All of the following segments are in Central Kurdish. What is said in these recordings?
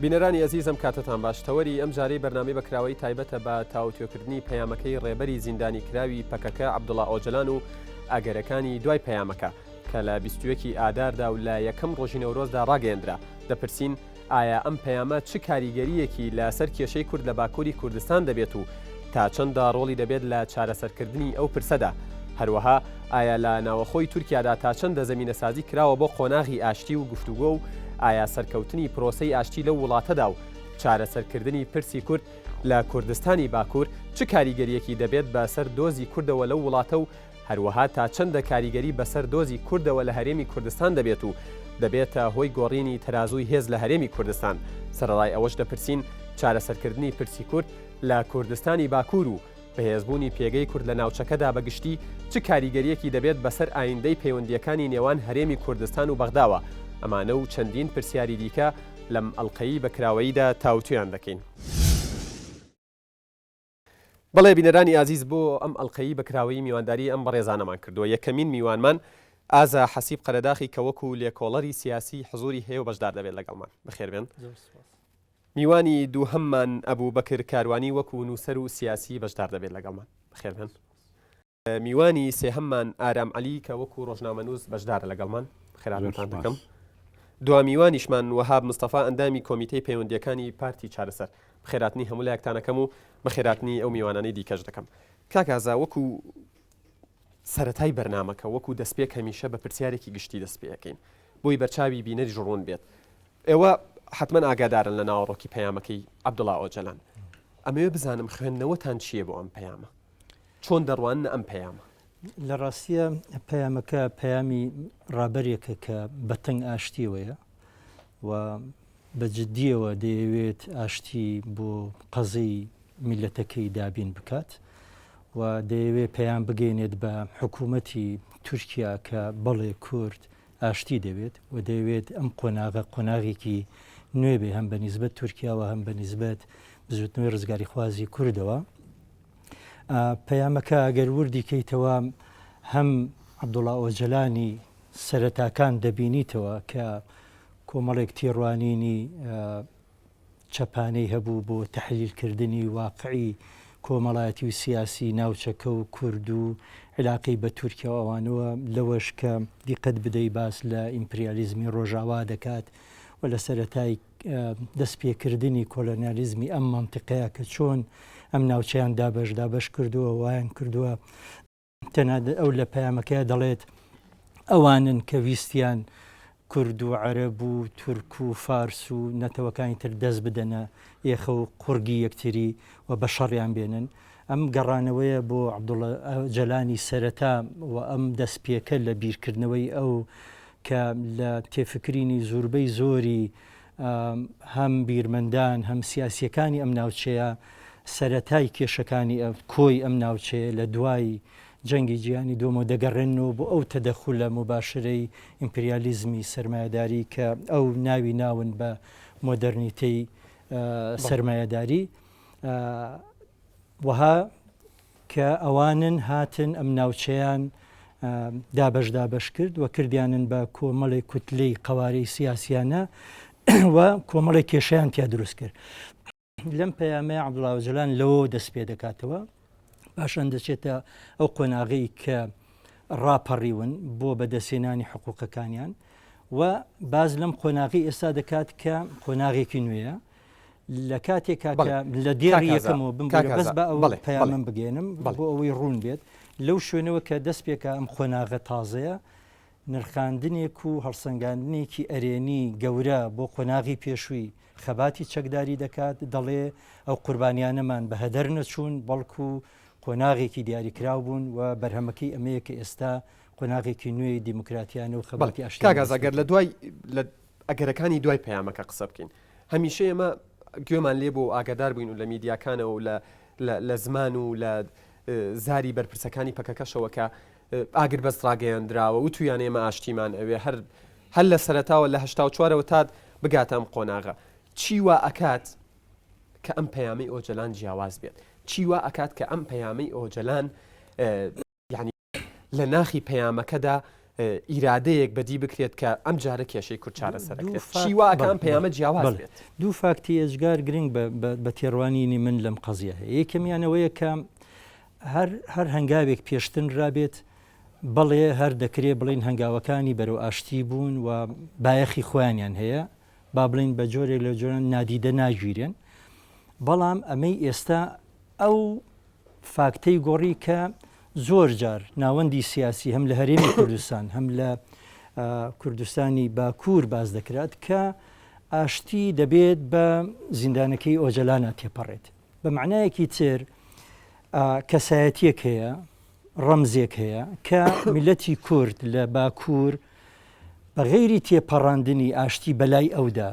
بینەرانی ئەزیزم کاتتان باش تەوەری ئەم جارەی بەرنامەی بەکراوەی تایبەتە بە تاوتوێکردنی پەیامەکەی ڕێبەری زیندانی کراوی پەکەکە عەبدوڵڵا ئۆجەلان و ئاگەرەکانی دوای پەیامەکە کە لە 21 ئاداردا و لە یەکەم ڕۆژی نەورۆزدا ڕاگەیەندرا. دەپرسین ئایا ئەم پەیامە چ کاریگەریەکی لەسەر کێشەی کورد لە باکووری کوردستان دەبێت و تا چەندە ڕۆڵی دەبێت لە چارەسەرکردنی ئەو پرسەدا. هەروەها ئایا لە ناوەخۆی تورکیادا تا چەندە زەمینەسازی کراوە بۆ قۆناغی ئاشتی و گفتوگۆ و ئایا سەرکەوتنی پرۆسەی ئاشتی لەو وڵاتەدا و چارەسەرکردنی پرسی کورد لە کوردستانی باکوور چ کاریگەریەکی دەبێت بەسەر دۆزی کوردەوە لەو وڵاتە و هەروەها تا چەندە کاریگەری بەسەر دۆزی کوردەوە لە هەرێمی کوردستان دەبێت و دەبێتە هۆی گۆڕینی تەرازووی هێز لە هەرێمی کوردستان. سەرەڕای ئەوەش دەپرسین چارەسەرکردنی پرسی کورد لە کوردستانی باکوور و بەهێزبوونی پێگەی کورد لە ناوچەکەدا بەگشتی چ کاریگەریەکی دەبێت بەسەر ئایندەی پەیوەندیەکانی نێوان هەرێمی کوردستان و بەغداوە. ئەمانە و چەندین پرسیاری دیکە لەم ئەڵقەی بەکراوەییدا تاوتویان دەکەین. بەڵێ بینەرانی ئازیز بۆ ئەم ئەڵقەی بەکراوەیی میوانداری ئەم بەڕێزانەمان کردووە. یەکەمین میوانمان ئازا حەسیب قەرەداخی کە وەکو لێکۆڵەری سیاسی حزوری هەیە و بەشدار دەبێت لەگەڵمان. بەخێربێن. میوانی دووهەممان ئەبوو بەکر کاروانی وەکو نووسەر و سیاسی بەشدار دەبێت لەگەڵمان. بەخێربێن. میوانی سێهەممان ئارام عەلی کە وەکو ڕۆژنامەنووس بەشدارە لەگەڵمان. خێراتتان دەکەم. دوامیوانیشمان وەهاب مستەفا ئەندامی کۆمیتەی پەیوەندیەکانی پارتی چارەسەر. بەخێراتنی هەموو لایەکتانەکەم و بەخێراتنی ئەو میوانانەی دیکەش دەکەم. کاکازا وەکو سەرەتای بەرنامەکە وەکو دەستپێک هەمیشە بە پرسیارێکی گشتی دەستپێەکەین بۆی بەرچاوی بینەری ژڕون بێت. ئێوە حتمما ئاگادارن لە ناوەڕۆکی پەیامەکەی عەبدوڵڵا ئۆجەلان. ئەمەوێ بزانم خوێندنەوەتان چییە بۆ ئەم پەیامە؟ چۆن دەڕوانن ئەم پەیامە؟ لە ڕاستیە پەیامەکە پەیامی ڕابەرێکە کە بەتەنگ ئاشتیەوەیە و بەجددیەوە دەیەوێت ئاشتی بۆ قەزەی میلەتەکەی دابین بکات و دەیەوێت پەیام بگەێنێت بە حکوومەتی تورکیا کە بەڵێ کورد ئاشتی دەوێت و دەیەوێت ئەم قۆناغێکی نوێ بێ هەم بەنیسبەت تورکیاوە هەم بەنیسبەت بزوتنەوەی ڕزگاری خوازی کوردەوە. پەیامەکە ئەگەر وردی کەیتەوە هەم عەبدوڵڵا ئۆجەلانی سەرەتاکان دەبینیتەوە کە کۆمەڵێک تێڕوانینی چەپانەی هەبوو بۆ تەحلیلکردنی واقعی کۆمەڵایەتی و سیاسی ناوچەکە و کورد و علاقەی بە تورکیا ئەوانەوە لەوەش کە دیقەت بدەی باس لە ئیمپریالیزمی ڕۆژاوا دەکات و لە سەرەتای دەستپێکردنی کۆلۆنیالیزمی ئەم مەنتیقەیە کە چۆن ئەم ناوچەیان دابەش کردووە وایان کردووە. تەنانەت ئەو لە پەیامەکە دەڵێت ئەوانن کە ویستیان کورد و عەرەب و تورک و فارس و نەتەوەکانی تر دەست بدەنە ئێخە و قورگی یەکتری و بە شەڕیان بێنن. ئەم گەڕانەوەیە بۆ عەبدوڵڵا ئۆجەلانی سەرەتا و ئەم دەستپێکە لە بیرکردنەوەی ئەو کە لە تێفکرینی زۆربەی زۆری هەم بیرمەندان هەم سیاسیەکانی ئەم ناوچەیە سەرەتای کێشەکانی کۆی ئەم ناوچەیە لە دوای جەنگی جیهانی دووەمەوە دەگەڕێنەوە بۆ ئەو تەدەخولە مباشرەی ئیمپریالیزمی سەرمایەداری کە ئەو ناوی ناون بە مۆدەرنیتەی سەرمایەداری وەها کە ئەوانن هاتن ئەم ناوچەیان دابەش کرد و کردیانن بە کۆمەڵی کوتلەی قەوارەی سیاسیانە و کۆمەڵی کێشەیان تیا دروست کرد. لەم پەیامەیە عەبدوڵڵا ئۆجەلان لەوە دەست پێ دەکاتەوە پاشان دەچێتە ئەو قۆناغی کە ڕاپەڕیون بۆ بەدەستێنانی حقوقەکانیان و باز لەم قۆناغی ئێستا دەکات کە قۆناغێکی نوێیە لە کاتێکا کە لە دێڕی یەکەمەوە بەس بە ئەو پەیامم بگێنم بۆ ئەوەی ڕوون بێت لەو شوێنەوە کە دەست پێکە ئەم قۆناغە تازەیە نرخاندنێک و هەڵسەنگاندنێکی ئەرێنی گەورە بۆ قۆناغی پێشووی خەباتی چەکداری دەکات دەڵێ ئەو قوربانیانەمان بە هەدەر نەچوون بەڵکو قۆناغێکی دیاریکراو بوون و بەرهەمەکەی ئەمەیە کە ئێستا قۆناغێکی نوێی دیموکراتیانە و خەباتی ئاشتی. کاگازەگەر لە دوای ئەگەرەکانی دوای پەیامەکە قسە بکەین هەمیشە ئێمە گوێمان لێ بۆ ئاگادار بووین و لە میدیاکانەوە و لە زمان و لە زاری بەرپرسەکانی پەکەکەشەوە کە ئاگر بەست ڕاگەیاندراوە و تویان ئێمە ئاشتیمان ئەوێ هەر لە سەرەتاوە لە 84ەوە تا بگاتە ئەم قۆناغە چی وا ئەکات کە ئەم پەیامەی ئۆجەلان جیاواز بێت؟ چی وا ئەکات کە ئەم پەیامەی ئۆجەلان یعنی لە ناخی پەیامەکەدا ئیرادەیەک بەدی بکرێت کە ئەم جارە کێشەی کورد چارەسەرەکرێت چیواکان پەیامە جیاواز بێت. دوو فاکتی ئێجگار گرنگ بە تێڕوانینی من لەم قەزیە هەیە. یەکەمیانەوەیە کە هەر هەنگاوێک پێشتن رابێت بەڵێ هەر دەکرێت بڵین هەنگاوەکانی بەرەو ئاشتی بوون و بایەخی خۆیانیان هەیە با بڵین بە جۆرێک لە جۆران نادیدە ناگیرێن. بەڵام ئەمەی ئێستا ئەو فاکتەی گۆڕی کە زۆر جار ناوەندی سیاسی هەم لە هەرێمی کوردستان هەم لە کوردستانی باکوور باز دەکرات کە ئاشتی دەبێت بە زیندانەکەی ئۆجەلانە تێپەڕێت. بە معنایەکی تر کەسایەتیەک هەیە ڕەمزێک هەیە کە میلەتی کورد لە باکوور بە غەیری تێپەڕاندنی ئاشتی بەلای ئەودا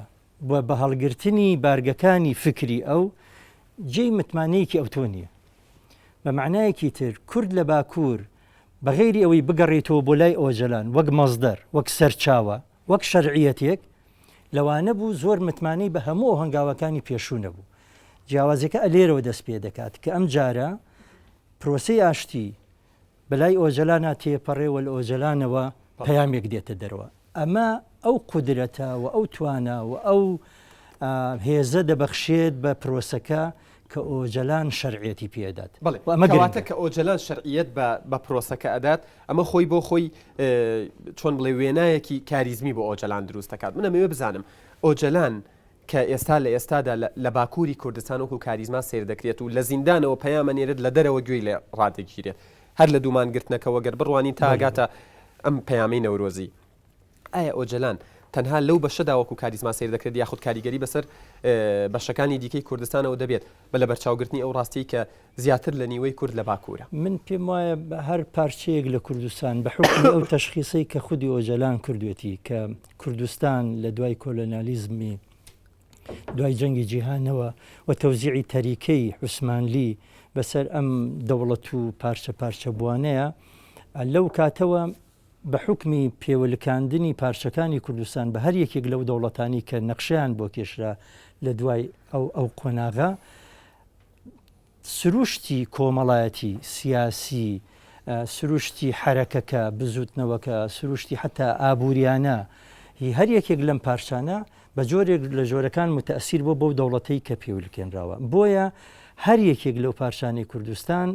بە هەڵگرتنی بارگەکانی فکری ئەو جێی متمانەیەکی ئەوتۆ نییە. بە معنایەکی تر کورد لە باکوور بە غەیری ئەوەی بگەڕێتەوە بۆ لای ئۆجەلان وەک مەزدەر وەک سەرچاوە وەک شەرعیەتێک لەوانە بوو زۆر متمانەی بە هەموو هەنگاوەکانی پێشوو نەبوو. جیاوازەکە ئەلێرەوە دەست پێ دەکات کە ئەم جارە پرۆسەی ئاشتی بەلای ئۆجەلانە تێپەڕێوە لە ئۆجەلانەوە پەیامێک دێتە دەرەوە. ئەمە ئەو قودرەتە و ئەو توانە و ئەو هێزە دەبەخشێت بە پرۆسەکە کە ئۆجەلان شەرعیەتی پێدات. ئەمەواتە کە ئۆجەلان شەرعیەت بە پرۆسەکە ئەدات ئەمە خۆی بۆ خۆی چۆن بڵێ وێنایەکی کاریزمی بۆ ئۆجەلان دروست دەکات. من ئەمەوێ بزانم ئۆجەلان کە ئێستا لە ئێستادا لە باکووری کوردستان وەکو کاریزما سیر دەکرێت و لە زیندانەوە پەیامەنێرێت لە دەرەوە گوێی لێ ڕادەگیرێت هەر لە دوومانگرتنەکەەوە گەر بڕوانی تا ئاگاتە ئەم پەیامەی نەورۆزی. ئایا ئۆجەلان تەنها لەو بەشەدا وەکو کاریزما سیر دەکرێت یاخود کاریگەری بەسەر بەشەکانی دیکەی کوردستانەوە دەبێت بە لە بەرچاوگرتنی ئەو ڕاستی کە زیاتر لە نیوەی کورد لە باکوورە؟ من پێم وایە هەر پارچەیەک لە کوردستان بە حکمی ئەو تەشخیصەی کە خودی ئۆجەلان کردوێتی کە کوردستان لە دوای کۆلۆنیالیزمی دوای جەنگی جیهانەوە و تەوزیعی تەریکەی عوسمانلی بەسەر ئەم دەوڵەت و پارچە بوانەیە لەو کاتەوە بە حکمی پێوەلکاندنی پارچەکانی کوردستان بە هەر یەکێک لەو دەوڵەتانی کە نەخشیان بۆ کێشرا لە دوای ئەو قۆناغا سروشتی کۆمەڵایەتی سیاسی سروشتی حرەکەکە بزوتنەوەکە سروشتی حتا ئابوووریانە هەر یەکێک لەم پارچانە بە جۆرێک لە جۆرەکان متەئسیر بۆ دەوڵەتەی کە پێوەلکێنراوە. بۆیە هەر یەکێک لەو پارچانەی کوردستان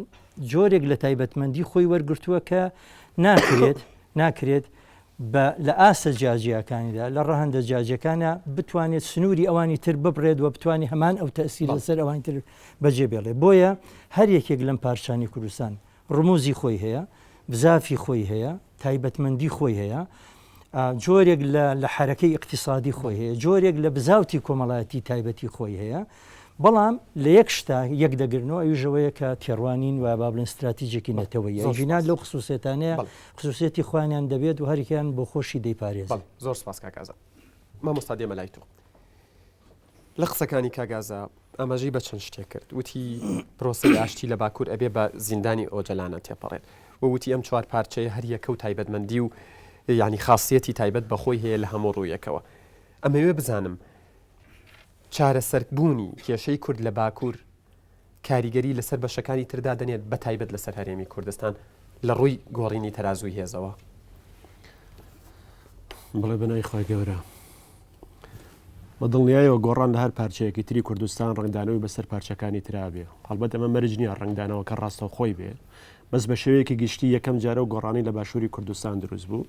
جۆرێک لە تایبەتمەندی خۆی وەرگرتووە کە ناکرێت لە ئاسە جیاجیەکانیدا لە ڕەهەندە جیاجەکانە بتوانێت سنووری ئەوانی تر ببڕێت و بتوانێت هەمان ئەو تەئسیر لەسەر ئەوانی تر بەجێ بێڵێ. بۆیە هەر یەکێک لەم پارچانی کوردستان ڕموزی خۆی هەیە بزافی خۆی هەیە تایبەتمەندی خۆی هەیە جۆرێک لە حرەکەی اقتصادی خۆی هەیە جۆرێک لە بزاوتی کۆمەڵایەتی تایبەتی خۆی هەیە. بەڵام لە یەک شتا یەک دەگرنەوە ئەوژەوەیە کە تێڕوانین و بابلن استراتیژێکی نەتەوەیە ژینات لەو خصوصێتانەیە خصوصێتی خوانیان دەبێت و هەرێکیان بۆ خۆشی دەیپارێز. زۆر سپاس کاکازە. مامۆستا دێمە لای تۆ لە قسەکانی کاگازە ئەمەژەی بە چەند شتێک کرد وتی پرۆسەی ئاشتی لە باکوور ئەبێ بە زیندانی ئۆجەلانە تێپەڕێت و وتی ئەم چوار پارچەیە هەر یەکە و تایبەتمەندی و یعنی خاصیەتی تایبەت بەخۆی هەیە لە هەموو ڕوویەکەوە. ئەمەوێ بزانم چارەسەربوونی کێشەی کورد لە باکوور کاریگەری لەسەر بەشەکانی تردا دەنێت بە تایبەت لەسەر هەرێمی کوردستان لە ڕووی گۆڕینی تەرازوی هێزەوە؟ بڵێ بەنای خۆی گەورە بە دڵنیایەوە گۆڕان لە هەر پارچەیەکی تری کوردستان ڕنگدانەوەی بەسەر پارچەکانی ترابێ. هەڵبەت ئەمە مەرج نییە ڕنگدانەوە کە ڕاستە خۆی بێ بەس بە شێوەیەکی گشتی یەکەم جارە و گۆڕانی لە باشووری کوردستان دروست بوو.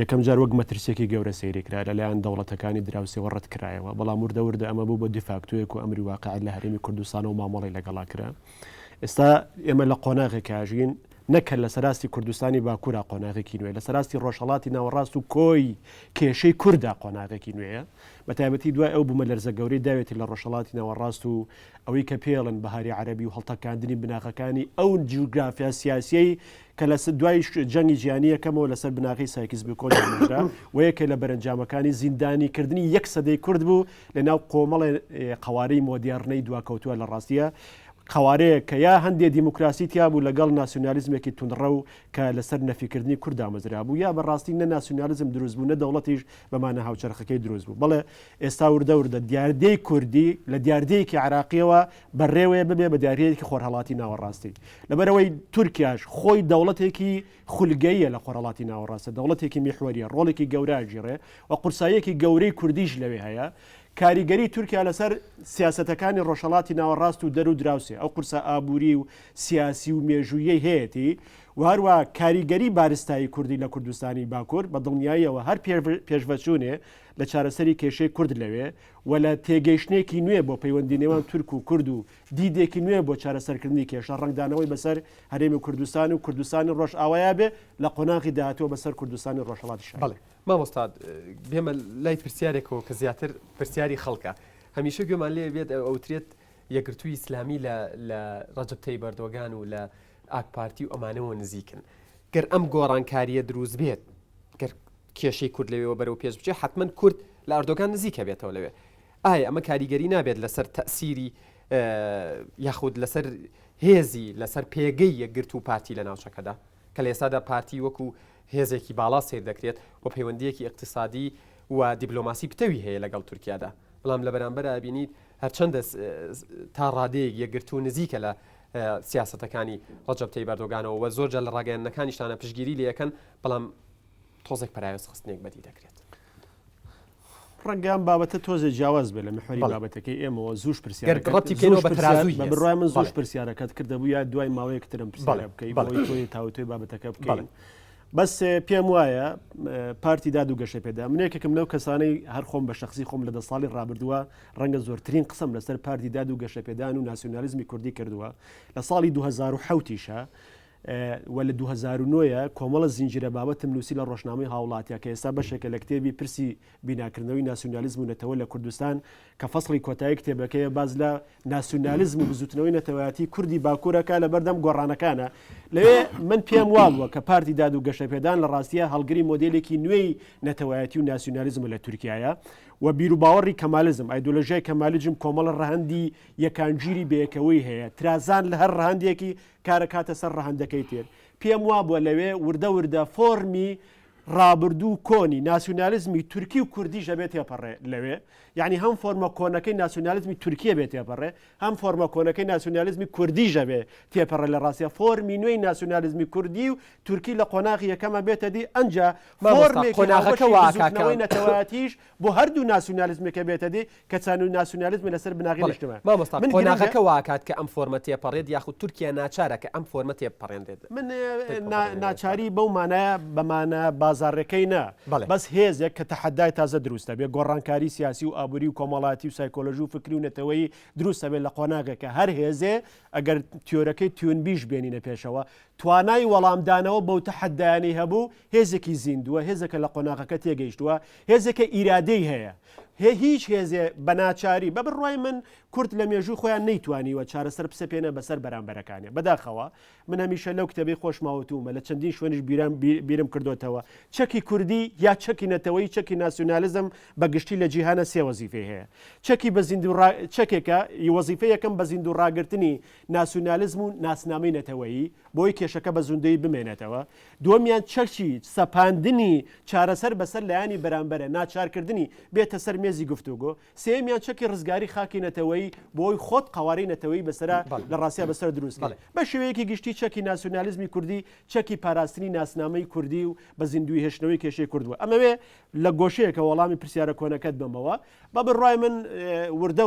یەکەم جار وەک مەترسێکی گەورە سەیرێکرا لەلایەن دەوڵەتەکانی دراوسێوە ڕەت کرایەوە بەڵام وردە ئەمە بوو بە دیفاکتۆیەک و ئەمری واقع لە هەرێمی کوردستان و مامەڵی لەگەڵا کرا. ئێستا ئێمە لە قۆناغێک ئاژین نەکە لە سەراستی کوردستانی باکوورا قۆناغێکی نوێ لە سەراستی ڕۆژهەڵاتی ناوەڕاست و کۆی کێشەی کووردا قۆناغێکی نوێیە بە تایبەتی دوای ئەو بوومە لەرزە گەورەی داوێتی لە ڕۆژهەڵاتی ناوەڕاست و ئەوەی کە پێڵن بەهاری عەرەبی و هەڵتەکاندنی بناغەکانی ئەو جیوگرافیا سیاسیەی کە لە دوای جەنگی جیهانی یەکەمەوە لەسەر بناغی سایکس بیکۆن دامەژرا و یەکێ لە بەرەنجامەکانی زیندانیکردنی یەک سەدەی کورد بوو لە ناو کۆمەڵی قەوارەی مۆدیێرنەی دواکەوتووە لە ڕاستیە قوارەیە کە یا هەندێک دیموکراسی تیا بوو لەگەڵ ناسیۆنالیزمێکی تونڕە و کە لەسەر نەفیکردنی کورد دامەزرا بوو یا بەڕاستی نە ناسیۆنالیزم دروست بوو نە دەوڵەتیش بەمانە هاوچەرخەکەی دروست بوو. بەڵێ ئێستا وردە دیاردەی کوردی لە دیاردەیەکی عراقیەوە بەڕێوەیە ببێ بە دیارەیەکی خۆرهەڵاتی ناوەڕاستی لەبەرەوەی تورکیاش خۆی دەوڵەتێکی خولگەیە لە خۆرهەڵاتی ناوەڕاستە دەوڵەتێکی میحوەریە ڕۆڵێکی گەوراژیڕێ و قورساییەکی گەورەی کوردیش لەوێ هەیە. کاریگەری تورکیا لەسەر سیاسەتەکانی ڕۆژهەڵاتی ناوەڕاست و دەرو دراوسێ ئەو قورسە ئابووری و سیاسی و مێژوویەی هەیەی و هەروە کاریگەری بارستایی کوردی لە کوردستانی باکوور بە دڵنیاییەوە هەر پێشڤەچوونێ لە چارەسەری کێشەی کورد لەوێ و لە تێگەیشتێکی نوێ بۆ پەیوەندی نێوان تورک و کورد و دیدێکی نوێ بۆ چارەسەرکردنی کێشە ڕنگدانەوەی بەسەر هەرێمی کوردستان و کوردستانی ڕۆژ ئاوایە بێ لە قۆناغی داهاتوە بەسەر کوردستانی ڕۆژهەڵاتی شاری. بەڵێ مامۆستاد بێمە لای پرسیارێکەوە کە زیاتر پرسیاری خەڵکە هەمیشە گوێمان لێ بێت ئەوترێت یەکگرتووی ئیسلامی لە ڕەجەب تەیب ئەردۆغان و لە ئاک پارتی و ئەمانەوە نزیکن. گەر ئەم گۆڕانکاریە دروست بێت گەر کێشەی کورد لەوێەوە بەرەو پێش بچێت حتمما کورد لە ئەردۆغان نزیکە بێتەوە لەوێ. ئایا ئەمە کاریگەری نابێت لەسەر تەسیری یاخود لەسەر هێزی لەسەر پێگەی یەکگرت و پارتی لە ناوچەکەدا کە لە ئێستادا پارتی وەکو هێزێکی باڵا سیر دەکرێت و پەیوەندیەکی اقتصادی و دیبلۆماسی پتەوی هەیە لەگەڵ تورکیادا. بەڵام لە بەرامبەر بینیت هەرچەندە تا ڕادەیەک یەکگرت و نزیکە لە سیاسەتەکانی ڕەجەب تەیب ئەردۆغانەوە و زۆرجار لە ڕاگەیاندنەکانیشتانە پشتگیری لە یەکەن بەڵام تۆزێک پەرایۆز خستنێک بەدی دەکرێت. ڕەنگەم بابەتە تۆزێ جیاواز بێ لە محوری بابەتەکەی ئێمەوە زوش پرسیارڕەتی زۆر پرسیارەکەت کردبوو یا دوای ماوەیەکترم پرسیارە بکەی بەڵی تۆی تاوتۆی بابەتەکە بکەین. بەس پێم وایە پارتی داد و گەشە پێدا منێکێکم لەو کەسانەی هەر خۆم بە شخصی خۆم لە 10 ساڵی ڕابردووە ڕەنگە زۆرترین قسم لەسەر پارتی داد و گەشەپێدان و ناسیۆنالیزمی کوردی کردووە لە ساڵی 2010 و لە 2009 کۆمەڵە زیینجیرە بابەتم نووسی لە ڕۆژنامەی هاوڵاتیە کە ئێستا بەشێکە لە کتێبی پرسی بیناکردنەوەی ناسیۆنالیزم و نەتەوە لە کوردستان کە فەسڵی کۆتایی کتێبەکەیە باز لە ناسیۆنالیزم و بزوتنەوەی نەتەوەیەتی کوردی باکوورەکە لە بەردەم گۆڕانەکانە لەوێ من پێم واوە کە پارتی داد و گەشەپێدان لە ڕاستیە هەڵگری مۆدێلێکی نوێی نەتەوەیەتی و ناسیۆنالیزم لە تورکیایە و بیرروباوەڕی کەمالیزم ئایدۆلۆژیای کەمالیزم کۆمەڵە ڕەهەندی یەکانگیری بەیەکەوەی هەیە ترازان لە هەر ڕەهەندێکی کارەکاتە سەر ڕەهەندەکەی تێر پێم وا بووە لەوێ وردە فۆرمی ڕابردوو کۆنی ناسیۆنالیزمی تورکی و کوردی ژەبێت تێپەڕێ لەوێ یعنی هەم فۆرمە کۆنەکەی ناسیۆنالیزمی تورکیە بێت تێپەڕێ هەم فۆرمە کۆنەکەی ناسیۆنالیزمی کوردی ژەبێ تێپەڕێ لە ڕاستیە فۆرمی نوێی ناسیۆنالیزمی کوردی و تورکی لە قۆناغی یەکەمە بێتە دی ئەنجا فۆرمێکەوەی نەتەوەیەتیش بۆ هەردوو ناسیۆنالیزمێکە بێتە دی کە چەند و ناسیۆنالیزمی لەسەر بناغی نیشتمە قۆناغەکە واکات کە ئەم فۆرمە تێپەڕێت یاخود تورکیا ناچارەکە ئەم فۆرمە تێپەڕێندێت من ناچاری بەو مانایە بەمانە بازارڕێکەکەی نا بەس هێزێک کە تەحەدای تازە دروستە بێ گۆڕانکاری سیاسی و ئابووری و کۆمەڵاتی و سایکۆلۆژی و فکری و نەتەوەی دروستە بێت لە قۆناغێکە هەر هێزێ ئەگەر تیۆرەکەی تیونبیش بێنینە پێشەوە توانای وەڵامدانەوە بەو تەحەدایانی هەبوو هێزێکی زیندووە هێزەکە لە قۆناغەکە تێگەیشتووە هێزێکە ئیرادەی هەیە هیچ هێزێ بەناچاری بە بڕوای من کورد لە مێژوو خۆیان نەیتوانیوە چارەسەر پسەپێنە بەسەر بەرامبەرەکانێ بەداخەوە من هەمیشە لەو کتێبەی خۆشماوەتومە لە چەندین شوێنش بیرم کردوتەوە چەکی کوردی یا چەکی نەتەوەی چەکی ناسیۆنالیزم بەگشتی لە جیهانە سێ وەزیفەی هەیە چەکی چەکێکە وەزیفەیەکەم بە زیندوو ڕاگررتنی ناسیۆنالیزم و ناسنامەی نەتەوەیی بۆی کێشەکە بە زوندەی بمێنێتەوە دووەمیان چەکی سەپاندنی چارەسەر بەسەر لایانی بەرامبەرە ناچارکردنی بێتە سەر مێزی گفتوگۆ سێمیان چەکی ڕزگاری خاکی نەتەوەی بۆی خۆت قوارەی نەتەوەی بەسرە لە ڕاستیا بەسەر دروست بە شێوەیەکی گشتی چەکی ناسیۆنالیزمی کوردی چەکی پاراستنی ناسنامەی کوردی و بە زیندوی هێشتنەوەی کێشەی کوردووە ئەمەوێ لە گۆشەیەکە وەڵامی پرسیارە کۆنەکەت بمەوە بە بڕای من وردە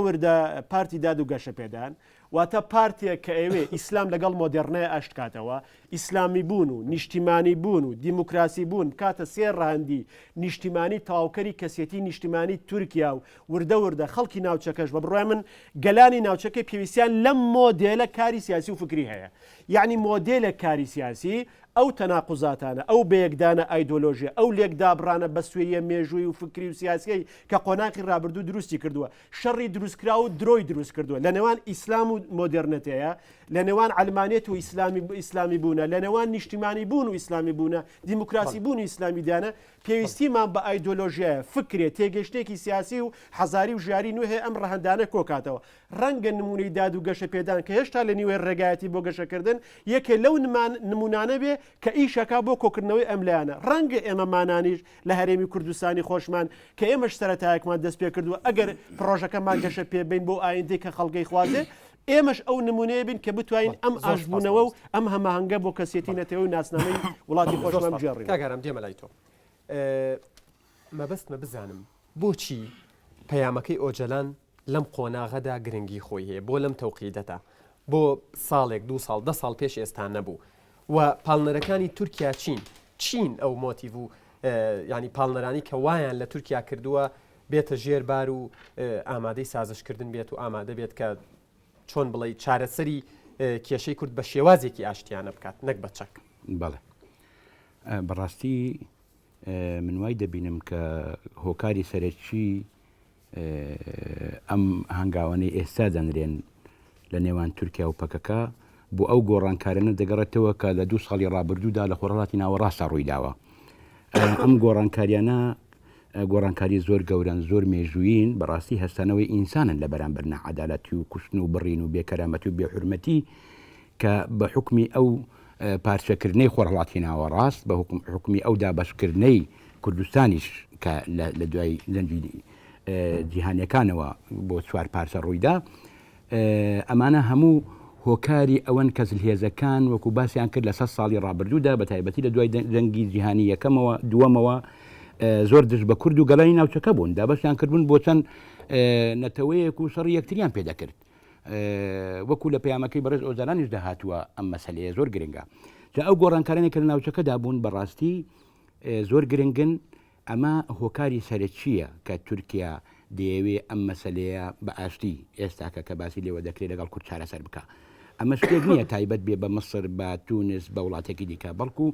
پارتی داد و گەشەپێدان واتە پارتێک کە ئێوێ ئیسلام لەگەڵ مۆدێرنەیە ئاشتکاتەوە ئیسلامی بوون و نیشتیمانی بوون و دیموکراسی بوون کاتە سێ ڕاندی نیشتیمانی تاواوکەری کەسێتی نیشتیمانی تورکیا و وردە خەڵکی ناوچەکەش بە بڕای من گەلانی ناوچەکەی پێویستیان لەم مۆدێلە کاری سیاسی و فکری هەیە یعنی مۆدێلە کاری سیاسی ئەو تەناقوزاتانە ئەو بەیەکدانە ئایدۆلۆژیە ئەو لێکدابڕانە بە سوێیە مێژووی و فکری و سیاسیی کە قۆناقی ڕابردوو دروستی کردووە شەڕی دروستکرا و درۆی دروست کردووە لە نێوان ئیسلام و مۆدێرنەتەیە لە نێوان علمانێت و ئیسلامی بوونە لە نێوان نیشتیمانی بوون و ئیسلامی بوونە دیموکراسی بوون و ئیسلامیدانە پێویستیمان بە ئایدۆلۆژیایە فکرێت تێگەشتێکی سیاسی و حەزاری و ژیاری نوێ ئەم ڕەهەندانە کۆکاتەوە ڕەنگە نمونەی داد و گەشە پێدان کە هێشتا لە نیوێ ڕێگایەتی بۆ گەشەکردن یەکێ لەو نمونانە بێ کە ئیشەکە بۆ کۆکردنەوەی ئەملایانە ڕەنگە ئێمە مانانیش لە هەرێمی کوردستانی خۆشمان کە ئێمەش سەرەتایەکمان دەست پێ کردووە ئەگەر پرۆژەکەمان گەشە پێبین بۆ ئایندەی کە خەڵگەی خوازێ ئێمەش ئەو نمونەیە بین کە بتوانین ئەم ئاشبوونەوە و ئەم هەماهەنگە بۆ کەسێتی نەتەوە و ناسنامەی وڵاتی خۆشمان بژێڕین. کاگەرم دێمە لای تۆ مەبەستمە بزانم بۆچی پەیامەکەی ئۆجەلان لەم قۆناغەدا گرنگی خۆی هەیە بۆ لەم تەوقیدەتا بۆ ساڵێک 2 ساڵ 10 ساڵ پێش ئێستا نەبوو و پاڵنەرەکانی تورکیا چین ئەو مۆتیڤ و ینی پاڵنەرانی کە وایان لە تورکیا کردووە بێتە ژێربار و ئامادەی سازشکردن بێت و ئامادە بێت کە چۆن بڵێ چارەسەری کێشەی کورد بە شێوازێکی ئاشتیانە بکات نەک بە چەک. بەڵێ بەڕاستی من وای دەبینم کە هۆکاری سەرەکی ئەم هەنگاوانەی ئێستا دەنرێن لە نێوان تورکیا و پەکەکە بۆ ئەو گۆڕانکارانە دەگەڕێتەوە کە لە 2 ساڵی ڕابردوودا لە خۆڕەڵاتی ناوەڕاستە ڕوویداوە. ئەم گۆڕانکاریانە گۆڕانکاری زۆر گەورن زۆر مێژووین بەڕاستی هەستانەوەی ئینسانن لە بەرامبەر نەعەدالەتی و کوشتن و بڕین و بێکەرامەتی و بێحورمەتی کە بە حکمی ئەو پارچەکردنەی خۆڕەڵاتی ناوەڕاست بە حکمی ئەو دابەشکردنەی کوردستانیش کە لە دوای لەنجی جیهانیەکانەوە بۆ 4 پارچە ڕوویدا ئەمانە هەموو هۆکاری ئەوەن کە زلهێزەکان وەکو باسییان کرد لە 100 ساڵی ڕابردوودا بە تایبەتی لە دوای جەنگی جیهانی یەکەمەوە دووەمەوە زۆر دژ بە کورد و گەڵانی ناوچەکە بوون دابەشیان کردبوون بۆ چەند نەتەوەیەک و شەڕی یەکتریان پێدەکرد وەکو لە پەیامەکەی بەڕێز ئۆزارانیش داهاتووە ئەم مەسەلەیە زۆر گرنگە جا ئەو گۆڕانکارانێک کە لە ناوچەکەدا بوون بەڕاستی زۆر گرنگن ئەمە هۆکاری سەرەکیە کە تورکیا دەیەوێ ئەم مەسەلەیە بە ئاشتی ئێستاکە کە باسی لێوە دەکرێت لەگەڵ کورد چارەسەر بکە ئەمە شتێک نییە تایبەت بێ بە مەسر بە تونس بە وڵاتێکی دیکە بەڵکو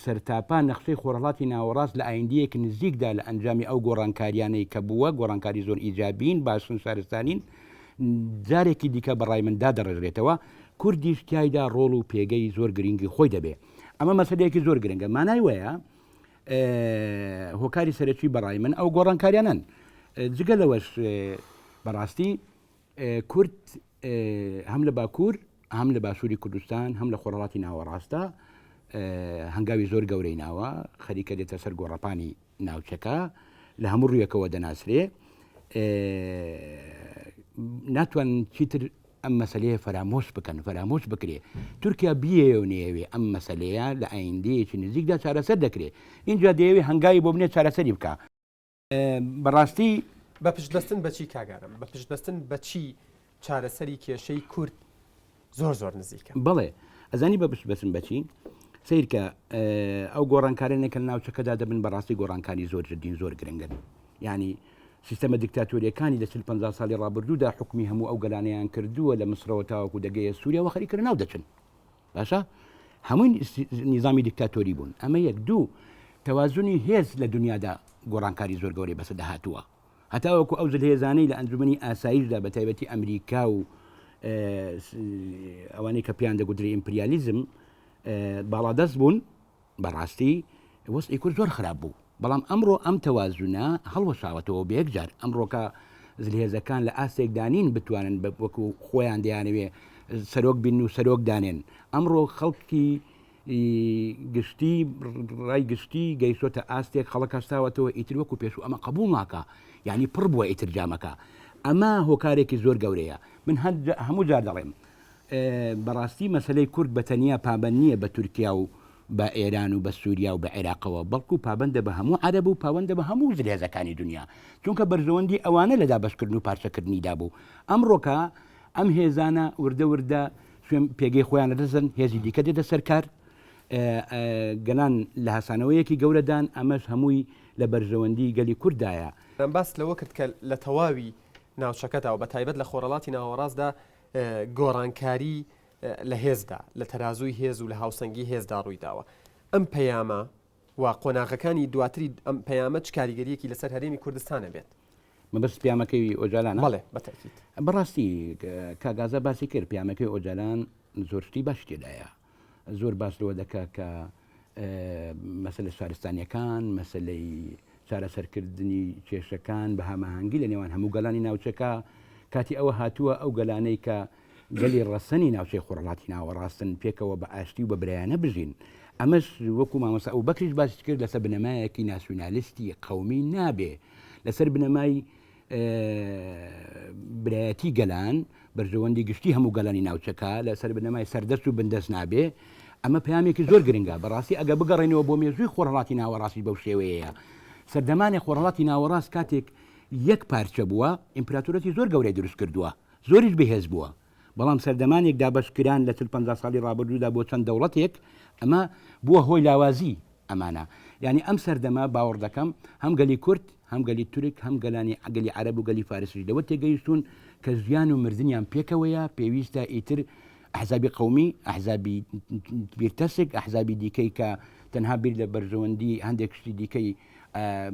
سەرتاپا نەخشەی خۆڕەڵاتی ناوەڕاست لە ئایندەیەک نزیکدا لە ئەنجامی ئەو گۆڕانکاریانەی کە بووە گۆڕانکاری زۆر ئیجابین باشن شارستانین جارێکی دیکە بەڕای مندا دەڕێژرێتەوە کوردیش تایدا ڕۆڵ و پێگەی زۆر گرنگی خۆی دەبێ ئەمە مەسەلەیەکی زۆر گرنگە مانای وەیە هۆکاری سەرەکی بەڕای من ئەو گۆڕانکاریانن جگە لەوەش بەڕاستی کورد هەم لە باکوور هەم لە باشووری کوردستان هەم لە خۆڕەڵاتی ناوەڕاستە هەنگاوی زۆر گەورەی ناوە خەریکە دێتە سەر گۆڕەپانی ناوچەکە لە هەموو ڕوویەکەوە دەناسرێ ناتوان چیتر ئەم مەسلەیە فەرامۆش بکەن فەرامۆش بکرێ تورکیا بیێنێوێ ئەم مەسلەیە لە ئایندەیەکی نزیکدا چارەسەر دەکرێت اینجا دەیەوێ هەنگاوی بۆ بنێت چارەسەری بکە بەڕاستی بە پشتبەستن بەچی کاگەرم بە پشتبەستن بەچی چارەسەری کێشەی کورد زۆر نزیکە بڵێ ئەزانی بە پشتبەستن بەچی سیرکە ئەو گۆڕانکارێنێکە لە ناوچەکەدا دەبن بەڕاستی گۆڕانکاری زۆر جدین زۆر گرنگن ینی سیستەمە دیکتاتۆریەکانی لە 50 ساڵی ڕابردوودا حکمی هەموو ئەو گەلانەیان کردووە لە مسرەوە تاوەکو دەگەیە سووریا و خەریکە ناو دەچن باشە هەمووی نیزامی دیکتاتۆری بوون ئەمە یەک دوو تەوازنی هێز لە دنیادا گۆڕانکاری زۆر گەورەی بەسەر داهاتووە هەتاوەکو ئەو زلهێزانەی لە ئەنجومەنی ئاساییشدا بە تایبەتی ئەمریکا و ئەوانەی کە پێیان دەگوترێ ئیمپریالیزم باڵادەست بوون بەڕاستی وەسعی کورد زۆر خراپ بوو بەڵام ئەمڕۆ ئەم تەوازونە هەڵوەشاوەتەوە بە یەکجار ئەمڕۆکە زلهێزەکان لە ئاستێکدانین بتوانن وەکو خۆیان دەیانەوێ سەرۆک بین و سەرۆک دانێن ئەمڕۆ خەڵکی گشتی ڕای گشتی گەیشتۆتە ئاستێک خەڵک هەستاوەتەوە ئیتر وەکو پێش و ئەمە قبول ناکە یعنی پڕ بووە ئیتر جامەکە ئەمە هۆکارێکی زۆر گەورەیە من هەموو جار دەڵێم بەڕاستی مەسلەی کورد بە تەنیا پابەند نییە بە تورکیا و بە ئێران و بە سووریا و بە عێراقەوە بەڵکو پابندە بە هەموو عەرەب و پابندە بە هەموو زلهێزەکانی دنیا چونکە بەرژەوەندی ئەوانە لە دابەشکردن و پارچەکردنیدا بوو ئەمڕۆکە ئەم هێزانە وردە سوێن پێگەی خۆیان لەدەزن هێزی دیکە دێتە سەرکار گەنان لە هەسانەوەیەکی گەورەدان ئەمەش هەمووی لە بەرژەوەندی گەلی کوردایە باس لەوە کرد کە لە تەواوی ناوچەکەتەوە بە تایبەت لە خۆڕەڵاتی ناوەڕاستدا گۆڕانکاری لە هێزدا لە تەرازووی هێز و لە هاوسەنگی هێزدا ڕوویداوە ئەم پەیامە و قۆناغەکانی دواتری ئەم پەیامە چ کاریگەریەکی لەسەر هەرێمی کوردستانە بێت مەبەست پیامەکەی ئۆجالانە بەڵێ بەتەکیت بەڕاستی کاگازە باسی کرد پیامەکەی ئۆجالان زۆرشتی باش تێدایە زۆر باس لەوە دەکا کە مەسلە شارستانیەکان مەسلەی چارەسەرکردنی کێشەکان بە هەماهەنگی لە نێوان هەموو گەلانی ناوچەکە کاتی ئەوە هاتووە ئەو گەلانەی کە گەلی ڕەسەنی ناوچەی خۆڕڵاتی ناوەڕاستن پێکەوە بە ئاشتی و بە برایانە بژین ئەمەش وەکو مامۆستا ئەو بەکریش باسی کرد لەسەر بنەمایەکی ناسیۆنالیستی قەومی نابێ لەسەر بنەمای برایەتی گەلان بەرژەوەندی گشتی هەموو گەلانی ناوچەکە لەسەر بنەمای سەردەست و بندەست نابێ ئەمە پەیامێکی زۆر گرنگە بەڕاستی ئەگە بگەڕێنەوە بۆ مێژووی خۆڕڵاتی ناوەڕاستی بەو شێوەیە سەردەمانی خۆڕڵاتی ناوەڕاست کاتێک یەک پارچە بووە ئیمپراتورەتی زۆر گەورەی دروست کردووە زۆریش بەهێز بووە بەڵام سەردەمانێک دابەشکران لە 50 ساڵی ڕابردوودا بۆ چەند دەوڵەتێک ئەمە بووە هۆی لاوازی ئەمانە یعنی ئەم سەردەما باوەڕ دەکەم هەم گەلی کورد هەم گەلی تورک هەم گەلانی ئەگەلی عەرەب و گەلی فارسی لەوە تێگەیشتون کە ژیان و مردنیان پێکەوەیە پێویستە ئیتر ئەحزابی قەومی ئەحزابی بیرتەسک ئەحزابی دیکەی کە تەنها بیر لە بەرژەوەندی هەندێک شتی دیکەی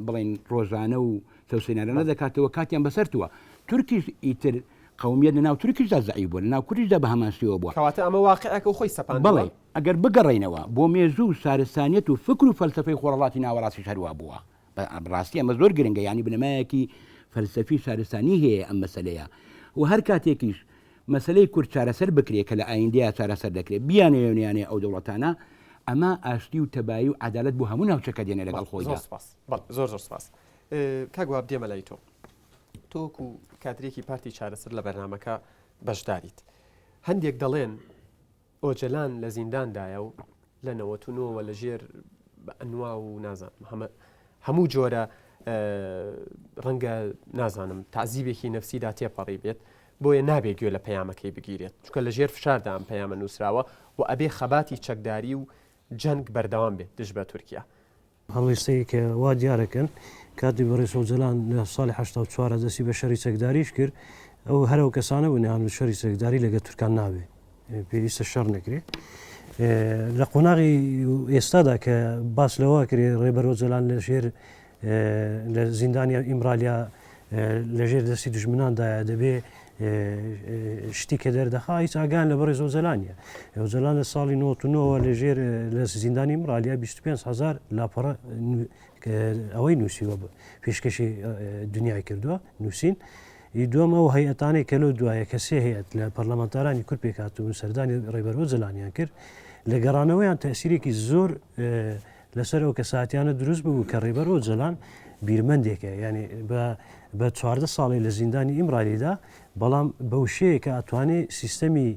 بڵێن ڕۆژانە و تەوسێنەرانە دەکاتەوە کاتیان بەسەرتووە تورکیش ئیتر قومیت لەناو تورکیشدا زعیب بووە لەناو کوردیشدا بە هەماسیەوە بووە کەواتە ئەمە واقعەکە و خۆی سەپاند بڵێ ئەگەر بگەڕێنەوە بۆ مێژوو شارستانیەت و فکر و فەلسفەی خۆڕڵاتی ناوەڕاستی هەروە بووە بەڕاستی ئەمە زۆر گرنگە ینی بنەمایەکی فەلسفی شارستانی هەیە ئەم مەسەلەیە و هەر کاتێکیش مەسلەی کورد چارەسەر بکرێت کە لە ئایندەیە چارەسەر دەکرێت بیانێنیانێ ئەو دەوڵەتانە ئەمە ئاشتی و تەبایی و عەدالەت بۆ هەموو ناوچەکە دێنێ لەگەڵ خۆیدا زۆر سپاس کاگواب دێمە لای تۆکو کاترێکی پارتی چارەسەر لە بەرنامەکە بەشداریت هەندێک دەڵێن ئۆجەلان لە زینداندایە و لە 99ەوە لە ژێر بە ئەنوا و نازانم هەموو جۆرە ڕەنگە نازانم تعزیبێکی نەفسیدا تێپەڕی بێت بۆیە نابێت گوێ لە پەیامەکەی بگیرێت چونکە لە ژێر فشاردا ئەم پەیامە نووسراوە و ئەبێ خەباتی چەکداری و جەنگ بەردەوام بێت دژ بە تورکیا هەڵویستەیە کە وا دیارەکەن کاتی بەڕێز ئۆجەلان لە ساڵی 1984 دەستی بە شەری چەکداریش کرد ئەو هەرەو کەسانە بوون یان شەری چەکداری لەگە تورکان نابێ پێویستە شەڕ نەکرێت لە قۆناغی ئێستادا کە باس لەوە کرێ ڕێبەر ئۆجەلان لە ژێر لە زیندانی ئیمرالیا لەژێر دەستی دژمناندایە دەبێ شتی کە دەردەخا هیچ ئاگان لە بەڕێز ئۆجەلانیە ئۆجەلان لە ساڵی 99ەوە لەژێر لە زیندانی ئیمرالیا 25,000 لاپەڕە ئەوەی نووسیوە پێشکەشی دنیای کردووە نووسین دووەم ئەو هەیئەتانەی کە لەو دوایە کە سێ هەیەت لە پەرلەمانتارانی کورد پێکهاتوون سەردانی ڕێبەر ئۆجەلانیان کرد لە گەڕانەوەیان تەسیرێکی زۆر لەسەر ئەو کەساتیانە دروست بوو کە ڕێبەر ئۆجەلان بیرمەندێکە ینی بە 14 ساڵی لە زیندانی ئیمرالیدا بەڵام بەو شەیە کە ئەتوانێت سیستەمی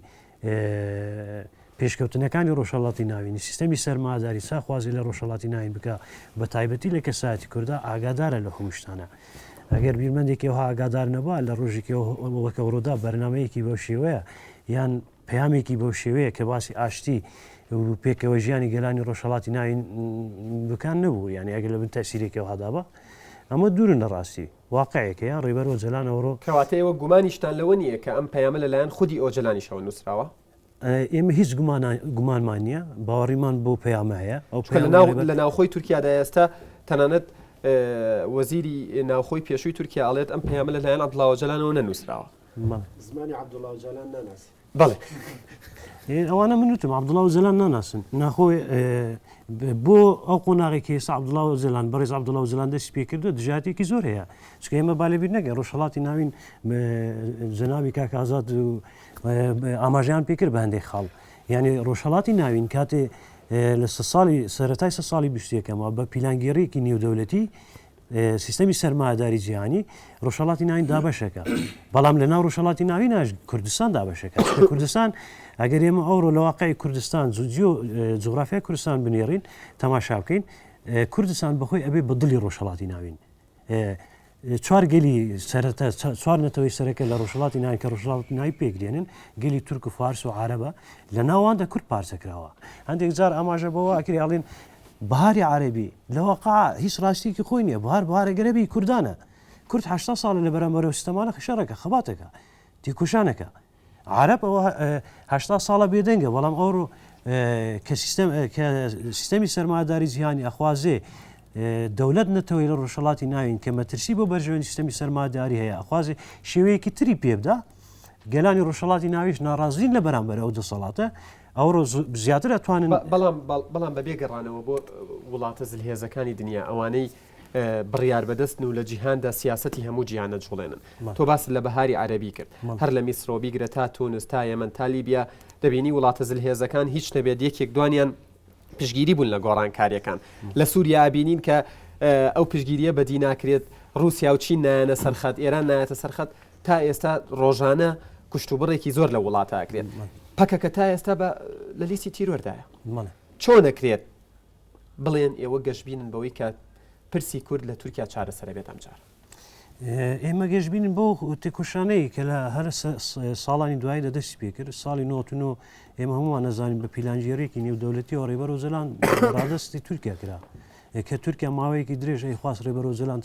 پێشکەوتنەکانی ڕۆژهەڵاتی ناوینی سیستەمی سەرماداری چاخوازی لە ڕۆژهەڵاتی ناوین بکە بە تایبەتی لە کەساتی کووردا ئاگادارە لە هەمووشتانە ئەگەر بیرمەندێکی ئەوها ئاگادار نەبووە لە ڕۆژێکی وەکە ڕۆدا بەرنمەیەکی بەو شێوەیە یان پەیامێکی بەو شێوەیە کە باسی ئاشتی پێکەوە ژیانی گەلانی ڕۆژهەڵاتی ناوین بکان نەبوو یعنی ئەگەر لە بن تەسیرێکەوە هەدابە ئەمە دوورن لە ڕاستی واقعەکە یان ڕێبەر ئۆجەلان ئەوڕۆ کەواتە ئێوە گومانیشتان لەوە نییە کە ئەم پەیامە لەلایەن خودی ئۆجەلانیشەوە نووسراوە ئێمە هیچ گومانمان نییە باوەڕیمان بۆ پەیامە هەیە ئەو لە ناوخۆی تورکیادا ئێستا تەنانەت وەزیری ناوخۆی پێشووی تورکیا ئاڵێت ئەم پەیامە لەلایەن عەبدوڵڵا ئۆجەلانەوە نەنووسراوە زمانی عەبدوڵڵا ئۆجەلان ناناسی بەڵێ ئەوانە منوتم عەبدوڵڵا ئۆجەلان ناناسن ناخۆی بۆ ئەو قۆناغێکی ئێستا عەبدوڵڵا ئۆجەلان بەڕێز عەبدوڵڵا ئۆجەلان دەستی پێ کردو دژاتێکی زۆر هەیە چکە ئێمە بالێبیر نەکەین ڕۆژهەڵاتی ناوین جەنابی کاک ئازاد و ئاماژەیان پێکرد بە هەندێک خاڵ یعنی ڕۆژهەڵاتی ناوین کاتێ لە سەرەتای سە ساڵی 21ەوە بە پیلانگیریەکی نێودەوڵەتی سیستەمی سەرمایهداری جیهانی ڕۆژهەڵاتی ناوین دابەشەکە بەڵام لە ناو ڕۆژهەڵاتی ناویناش کوردستان دابەشەکە کوردستان ئەگەر ئێمە ئەوڕۆ لە واقعی کوردستان جوغرافیای کوردستان بنێڕین تەماشا بکەین کوردستان بەخۆی ئەبێ بە دڵی ڕۆژهەڵاتی ناوین چوار گەلی چوار نەتەوەی سەرەکە لە ڕۆژهەڵاتی ناوین کە ڕۆژهەڵاتی ناوی پێکرێنن گەلی تورک و فارس و عەرەبە لە ناواندا کورد پارچەکراوە هەندێک جار ئاماژە بەوە ئەکری ئاڵێن بەهاری عەرەبی لەوەقع هیچ ڕاستیەکی خۆی نییە بەهارە گەرەبی کوردانە کورد 80 ساڵە لە بەرامبەرەوە سیستەمانە خشەڕەکە خەباتەکە تێکۆشانەکە عەرەب ئەوە 80 ساڵە بێدەنگە بەڵام ئەوڕۆ کە سیستەمی سەرمایهداری جیهانی ئەخوازێ دەولەت نەتەوەی لە ڕۆژهەڵاتی ناوین کە مەترسی بۆ بەرژەوەنی سیستەمی سەرماداری هەیە ئەخوازێ شێوەیەکی تری پێبدا گەلانی ڕۆژهەڵاتی ناویش ناڕازین لە بەرامبەر ئەو دەسەڵاتە ئەوڕۆ زیاتر ئەتوانن بەڵام بە بێگەڕانەوە بۆ وڵاتە زلهێزەکانی دنیا ئەوانەی بڕیار بەدەستن و لە جیهاندا سیاسەتی هەموو جیهانە جوڵێنن تۆ باس لە بەهاری عەرەبی کرد هەر لە میسرۆ بیگرە تا تونس تا یەمەن تا لیبیا دەبینی وڵاتە زلهێزەکان هیچ نەبێت یەکێک دوانیان پشگیری بوون لە گۆڕانکاریەکان لە سووریا بینین کە ئەو پشگیریە بەدی ناکرێت رووسیا و چین نایەنە سەرخەت ئێران نایەتە سەرخەت تا ئێستا ڕۆژانە کوشتوبڕێکی زۆر لە وڵاتەکرێت پەکەکە تا ئێستا لە لیستی تیرۆردایە چۆن دەکرێت بڵێن ئێوە گەشتبینن بەوەی کە پرسی کورد لە تورکیا چارەسەرە بێت ئەمجار ئێمە گەشتبینن بۆ تێکۆشانەی کە لە هەر ساڵانی دوای دەدەستی پێکرد ساڵی 99 ئێمە هەمووان نەزانین بە پیلانجیێرێکی نێودەوڵەتی و ڕێبەرۆزەلان ڕادستی تورکیا کرا کە تورکیا ماوەیەکی درێژ ئەی خواست ڕێبەرۆزەلان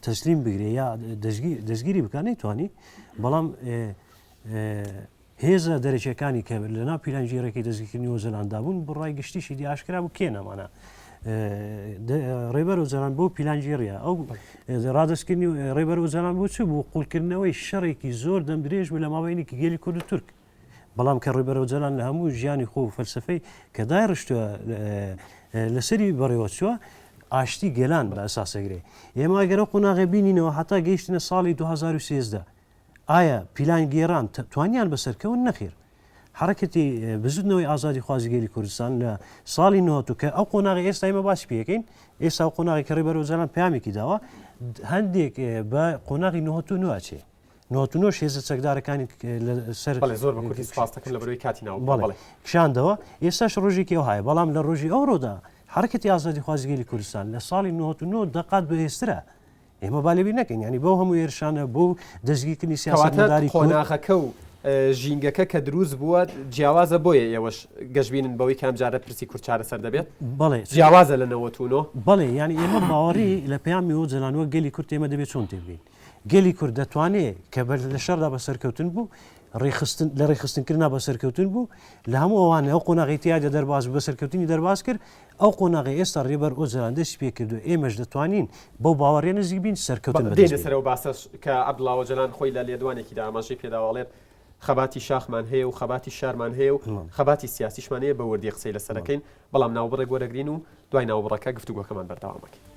تەسلیم بگرێ یا دەستگیری بکە نەیتوانی بەڵام هێزە دەرەچەکانی کە لەناو پیلانجیێرەکەی دەستگیرکردنی وەزەلاندا بوون بۆ ڕای گشتیشی دیاشکرا بوو کێ نەمانە ڕێبەر و زەران بۆ پیلانجیێریە ئەو ڕادستکردنی ڕێبەر و زەران بۆ چ بوو قوڵکردنەوەی شەڕێکی زۆر دەم درێژ بوو لە ماوەیەکی گێلی کورد و تورک بەڵام کە ڕێبەر و زەران لە هەموو ژیانی خۆ و فەلسفەی کە دایڕشتووە لەسەری بەڕێوە چووە ئاشتی گەلان بە ئەساسەگرێ ئێمە ئەگەرە قۆناغی بینینەوە هەتا گەیشتنە ساڵی 2013 ئایا پیلان گێران توانیان بەسەرکەون نەخێر حرەکەتی بزودنەوەی ئازادی خوازیگەری کوردستان لە ساڵی نۆتو کە ئەو قۆناغی ئێستا ئێمە باسی پێەکەین ئێستا قۆناغی کە ڕێبەر و زەران پامێکی داوە هەندێک بە قۆناغی نۆتو نوواچێ نۆتونۆش هێزە چەکدارەکانی سەر زۆر بە کوردی سپاسەکەم لە بەروی کاتی ناو کشاندەوە ئێستاش ڕۆژێکی ئەو هەیە بەڵام لە ڕۆژی ئەوڕۆدا حرەکەتی ئازادی خوازیگەری کوردستان لە ساڵی 99 دەقات بەهێزترە ئێمە بالێبی نەکەین ینی بەو هەموو هێرشانە بۆ دەستگیرکردنی سیاسەتمەداری قۆناغەکە و ژینگەکە کە دروست بووە جیاوازە بۆیە ئێوەش گەشتبینن بەوەی کامجارە پرسی کورد چارەسەر دەبێت بەڵێ جیاوازە لە نەوەتونۆ بەڵێ ینی ئێمە باوەڕی لە پەیامی و جەلانوە گەلی کورد ئێمە دەبێت چۆن تێبین گەلی کورد دەتوانێت کە لە شەردا بە سەرکەوتن بوو لە ڕێخستنکردنا بە سەرکەوتن بوو لە هەموو ئەوانە ئەو قۆناغی تیادا دەرباز بە سەرکەوتنی دەرباز کرد ئەو قۆناغی ئێستا ڕێبەر ئۆزەلان دەستی پێ کردو ئێمەش دەتوانین بەو باوەڕێ نزیک بین سەرکەوتن دێنە سەرەوە باسەش کە عەبدوڵڵا ئۆجەلان خۆی لە لێدوانێکیدا ئاماژەی پێداوەڵێت خەباتی شاخمان هەیە و خەباتی شارمان هەیە و خەباتی سیاسیشمان هەیە بە وردی قسەی لەسەرەکەین بەڵام ناوبڕێک وەرەگرین و دوای ناوبڕەکە گفتوگۆکەمان بەردەوامەکەین